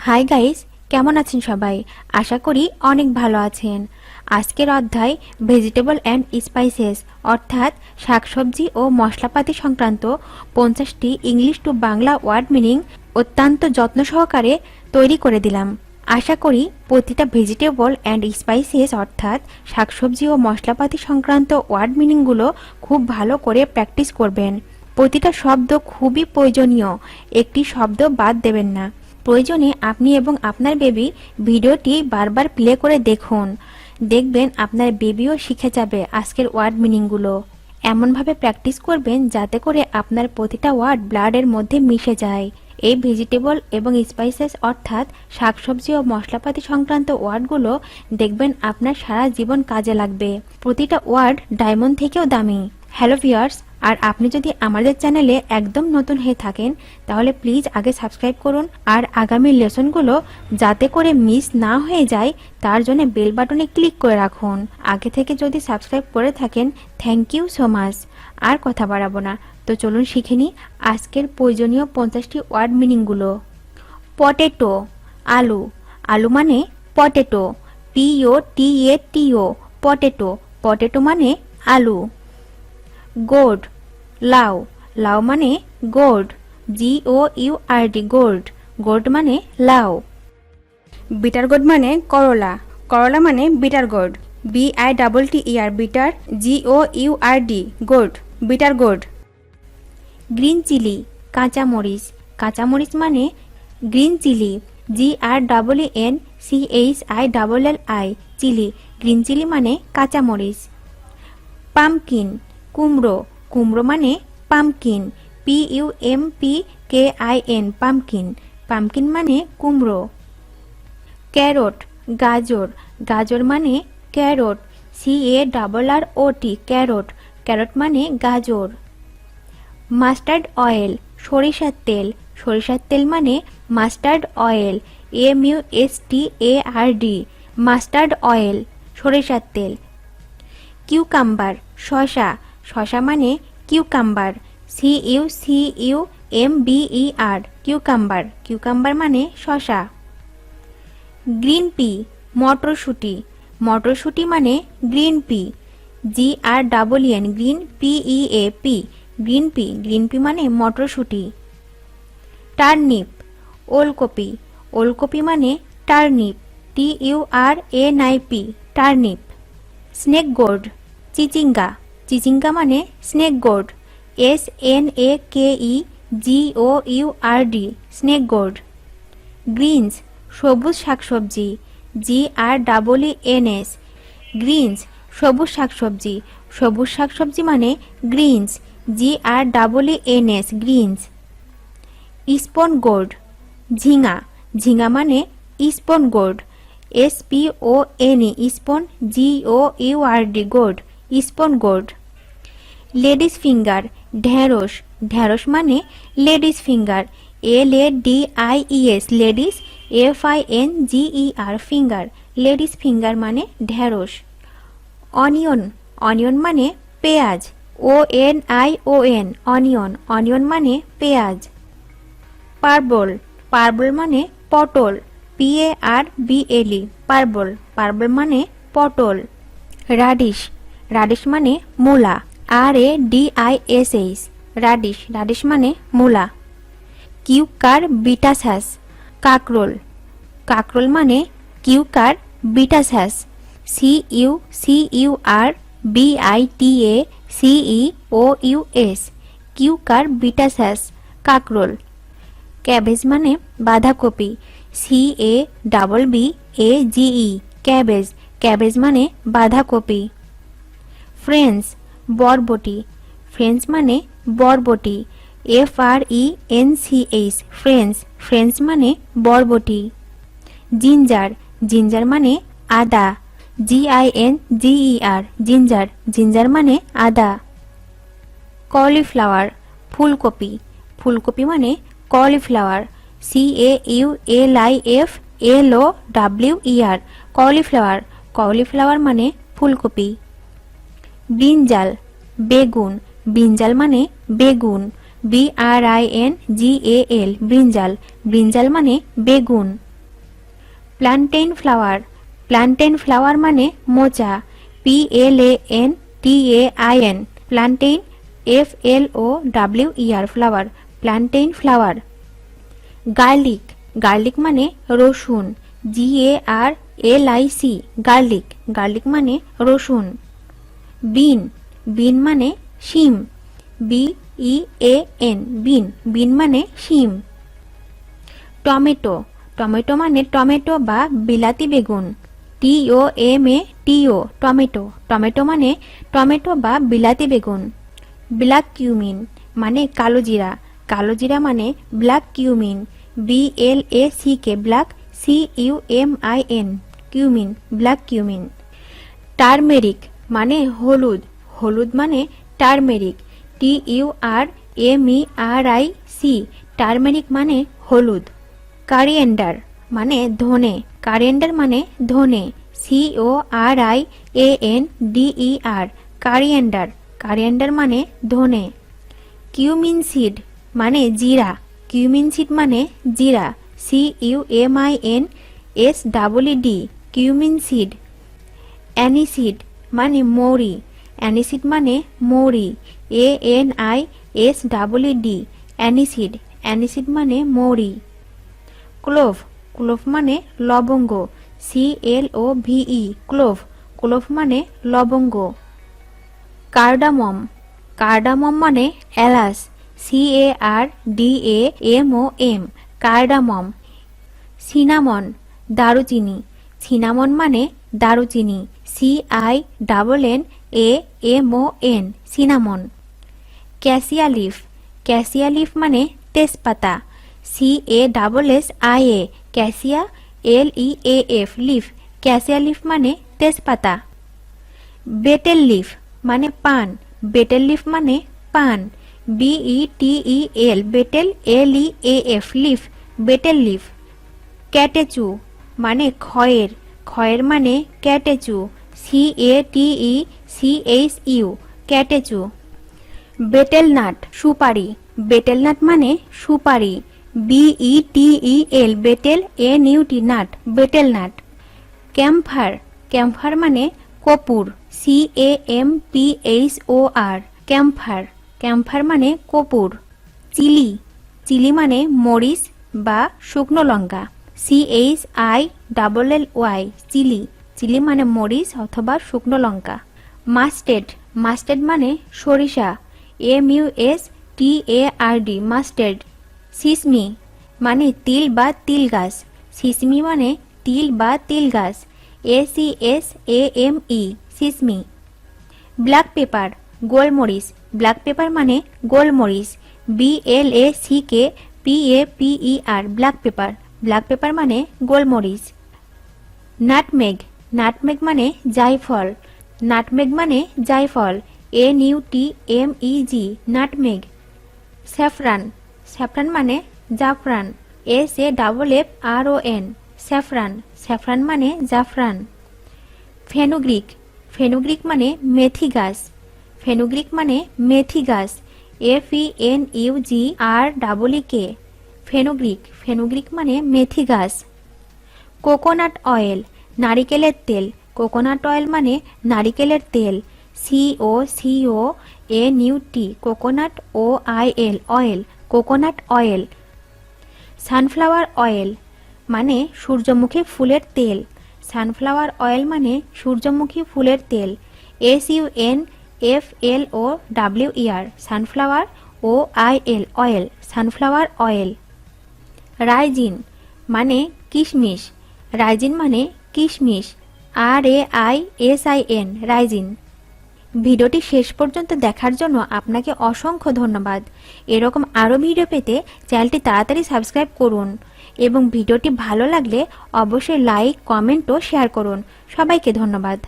Hi guys, কেমন আছেন সবাই? আশা করি অনেক ভালো আছেন। আজকের অধ্যায় ভেজিটেবল অ্যান্ড স্পাইসেস অর্থাৎ শাকসবজি ও মশলাপাতি সংক্রান্ত 50টি English to Bangla word meaning অত্যন্ত যত্ন সহকারে তৈরি করে দিলাম। আশা করি প্রতিটা ভেজিটেবল অ্যান্ড স্পাইসেস অর্থাৎ শাকসবজি ও মশলাপাতি সংক্রান্ত ওয়ার্ড মিনিংগুলো খুব ভালো করে প্র্যাকটিস করবেন। প্রতিটা শব্দ খুবই প্রয়োজনীয়, একটি শব্দ বাদ দেবেন না। প্রয়োজনে আপনি এবং আপনার বেবি ভিডিওটি বারবার প্লে করে দেখুন, দেখবেন আপনার বেবিও শিখে যাবে আজকের ওয়ার্ড মিনিংগুলো। এমনভাবে প্র্যাকটিস করবেন যাতে করে আপনার প্রতিটা ওয়ার্ড ব্লাডের মধ্যে মিশে যায়। এই ভেজিটেবল এবং স্পাইসেস অর্থাৎ শাকসবজি ও মশলাপাতি সংক্রান্ত ওয়ার্ডগুলো দেখবেন আপনার সারা জীবন কাজে লাগবে। প্রতিটা ওয়ার্ড ডায়মন্ড থেকেও দামি। হ্যালো ভিউয়ার্স, আর আপনি যদি আমাদের চ্যানেলে একদম নতুন হয়ে থাকেন তাহলে প্লিজ আগে সাবস্ক্রাইব করুন, আর আগামী লেসনগুলো যাতে করে মিস না হয়ে যায় তার জন্য বেল বাটনে ক্লিক করে রাখুন। আগে থেকে যদি সাবস্ক্রাইব করে থাকেন থ্যাংক ইউ সো মাচ। আর কথা বাড়াবো না, তো চলুন শিখে নিই আজকের প্রয়োজনীয় 50টি ওয়ার্ড মিনিংগুলো। পটেটো, আলু। আলু মানে পটেটো, POTATO, পটেটো। পটেটো মানে আলু। গোর্ড, লাউ। লাউ মানে গোর্ড, GOURD, গোর্ড। গোর্ড মানে লাউ। বিটার গোর্ড মানে করলা। করলা মানে bitter gourd, BITTER, bitter, GOURD, gourd, bitter gourd. Green chilli, কাঁচামরিচ। কাঁচামরিচ মানে green chilli, GREENCHILLI, chilli. Green chilli মানে কাঁচামরিচ। পামকিন, কুমড়ো। কুমড়ো মানে পামকিন, PUMPKIN, পামকিন। পামকিন মানে কুমড়ো। ক্যারট, গাজর। গাজর মানে ক্যারট, CARROT, ক্যারট। ক্যারট মানে গাজর। মাস্টার্ড অয়েল, সরিষার তেল। সরিষার তেল মানে mustard oil, MUSTARD, mustard oil, সরিষার তেল। কিউকাম্বার, শসা। শসা মানে কিউকাম্বার, CUCUMBER, কিউকাম্বার। কিউকাম্বার মানে শসা। গ্রিন পি, মটরশুঁটি। মটরশুঁটি মানে green pea, GREEN, green, PEAP, green pea. Green pea মানে মটরশুঁটি। টার্নিপ, ওলকপি। ওলকপি মানে turnip, TURNIP, turnip. Snake gourd, চিচিঙ্গা। চিচিঙ্গা মানে snake gourd, SNAKEGOURD, snake gourd. Greens, সবুজ শাকসবজি, GREENS, গ্রিনস, সবুজ শাকসবজি। সবুজ শাকসবজি মানে গ্রিনস, GREENS, গ্রিনস। স্পন গোর্ড, ঝিঙা। ঝিঙা মানে স্পন গোর্ড, SPON, স্পন, GOURD, গোর্ড, স্পন গোর্ড। লেডিস ফিঙ্গার, ঢেঁড়স। ঢেঁড়স মানে ladies finger, LADIES, ladies, FINGER, finger. Ladies finger মানে ঢেঁড়স। অনিয়ন। অনিয়ন মানে পেঁয়াজ, ONION, অনিয়ন। অনিয়ন মানে পেঁয়াজ। পার্বল। পার্বল মানে পটল, PARBLE, পার্বল। পার্বল মানে পটল। রাডিশ। রাডিশ মানে মূলা, RADISH, রাডিশ। রাডিশ মানে মূলা। কিউকার বিটাসাস, কাকরোল। কাকরোল মানে কিউকার বিটাসাস, CUCURBITACEOUS, কিউকার বিটাসাস, কাকরোল। ক্যাবেজ মানে বাঁধাকপি, CABBAGE, ক্যাবেজ। ক্যাবেজ মানে বাঁধাকপি। ফ্রেঞ্চ, বরবটি। ফ্রেঞ্চ মানে বরবটি, FRENCH, ফ্রেঞ্চ। ফ্রেঞ্চ মানে বরবটি। জিঞ্জার। জিঞ্জার মানে আদা, GINGER, জিঞ্জার। জিঞ্জার মানে আদা। কলিফ্লাওয়ার, ফুলকপি। ফুলকপি মানে কলিফ্লাওয়ার, CAULIFLOWER, কলিফ্লাওয়ার। কলিফ্লাওয়ার মানে ফুলকপি। ব্রিঞ্জাল, বেগুন। ব্রিঞ্জাল মানে বেগুন, BRINGAL, ব্রিঞ্জাল। ব্রিঞ্জাল মানে বেগুন। প্ল্যান্টেন ফ্লাওয়ার, প্ল্যান্টেন ফ্লাওয়ার মানে মোচা, PLANTAIN, plantain, FLOWER, flower, plantain flower. Garlic, garlic মানে রসুন, GARLIC, গার্লিক, গার্লিক মানে রসুন। বিন, বিন মানে শিম, BEAN, বিন, বিন মানে শিম। টমেটো, টমেটো মানে টমেটো বা বিলাতি বেগুন, TOMATO, টমেটো, টমেটো মানে টমেটো বা বিলাতি বেগুন। ব্ল্যাক কিউমিন মানে কালো জিরা, কালো জিরা মানে black cumin, BLACK, black, CUMIN, cumin, black cumin. Turmeric মানে হলুদ, হলুদ মানে টারমেরিক, TURMERIC, টারমেরিক মানে হলুদ। কারিয়েন্ডার মানে ধনে, কারিয়েন্ডার মানে ধনে, CORIANDER, কারিয়েন্ডার, কারিয়েন্ডার মানে ধনে। কিউমিন সিড মানে জিরা, কিউমিন সিড মানে জিরা, CUMINSEED, কিউমিন সিড। অ্যানিসিড মানে মৌরি, অ্যানিসিড মানে মৌরি, ANISEED, অ্যানিসিড, অ্যানিসিড মানে মৌরি। ক্লোভ, ক্লোভ মানে লবঙ্গ, CLOVE, ক্লোভ, ক্লোভ মানে লবঙ্গ। কার্ডামম, কার্ডামম মানে এলাচ, CARDAMOM, কার্ডামম। সিনামন, দারুচিনি, সিনামন মানে দারুচিনি, CINNAMON, cinnamon. Cassia leaf, cassia leaf মানে তেজপাতা, CASSIA, cassia, LEAF, leaf, cassia leaf মানে তেজপাতা। বেটেল লিফ মানে পান, বেটেল লিফ মানে পান, BETEL, betel, LEAF, leaf, betel leaf. Catechu মানে খয়ের, খয়ের মানে catechu, CATECHU, catechu. Betel nut, সুপারি, বেটেল নাট মানে সুপারি, BETEL, betel, NUT, nut, betel nut. Camphor, camphor মানে কপুর, CAMPHOR, ক্যাম্ফার, ক্যাম্ফার মানে কপুর। চিলি, চিলি মানে মরিচ বা শুকনো লঙ্কা, CHILLY, চিলি, চিলি মানে মরিচ অথবা শুকনো লঙ্কা। মাস্টেড, মাস্টেড মানে সরিষা, MUSTARD, মাস্টেড। সিসমি মানে তিল বা তিল গাছ, সিসমি মানে তিল বা তিল গাছ, ACSAME, সিসমি। ব্ল্যাক পেপার, গোলমরিচ, ব্ল্যাক পেপার মানে গোলমরিচ, BLACKPAPER, black pepper, black pepper মানে গোলমরিচ। নাটমেগ, নাটমেগ মানে জায়ফল, নাটমেগ মানে জায়ফল, NUTMEG, নাটমেগ। স্যাফরান, স্যাফরান মানে জাফরান, SAFFRON, স্যাফরান, স্যাফরান মানে জাফরান। ফেনুগ্রিক, ফেনুগ্রিক মানে মেথি গাছ, ফেনুগ্রিক মানে মেথি গাছ, FENUGREEK, ফেনুগ্রিক, ফেনুগ্রিক মানে মেথি গাছ। কোকোনাট অয়েল, নারিকেলের তেল, কোকোনাট অয়েল মানে নারিকেলের তেল, COCONUT, coconut OIL, oil, coconut oil. Sunflower oil মানে সূর্যমুখী ফুলের তেল, সানফ্লাওয়ার অয়েল মানে সূর্যমুখী ফুলের তেল, SUNFLOWER, sunflower, OIL, oil, sunflower oil. Raisin মানে কিশমিশ, রাইজিন মানে কিশমিশ, RAISIN, রাইজিন। ভিডিওটি শেষ পর্যন্ত দেখার জন্য আপনাকে অসংখ্য ধন্যবাদ। এরকম আরও ভিডিও পেতে চ্যানেলটি তাড়াতাড়ি সাবস্ক্রাইব করুন এবং ভিডিওটি ভালো লাগলে অবশ্যই লাইক, কমেন্ট ও শেয়ার করুন। সবাইকে ধন্যবাদ।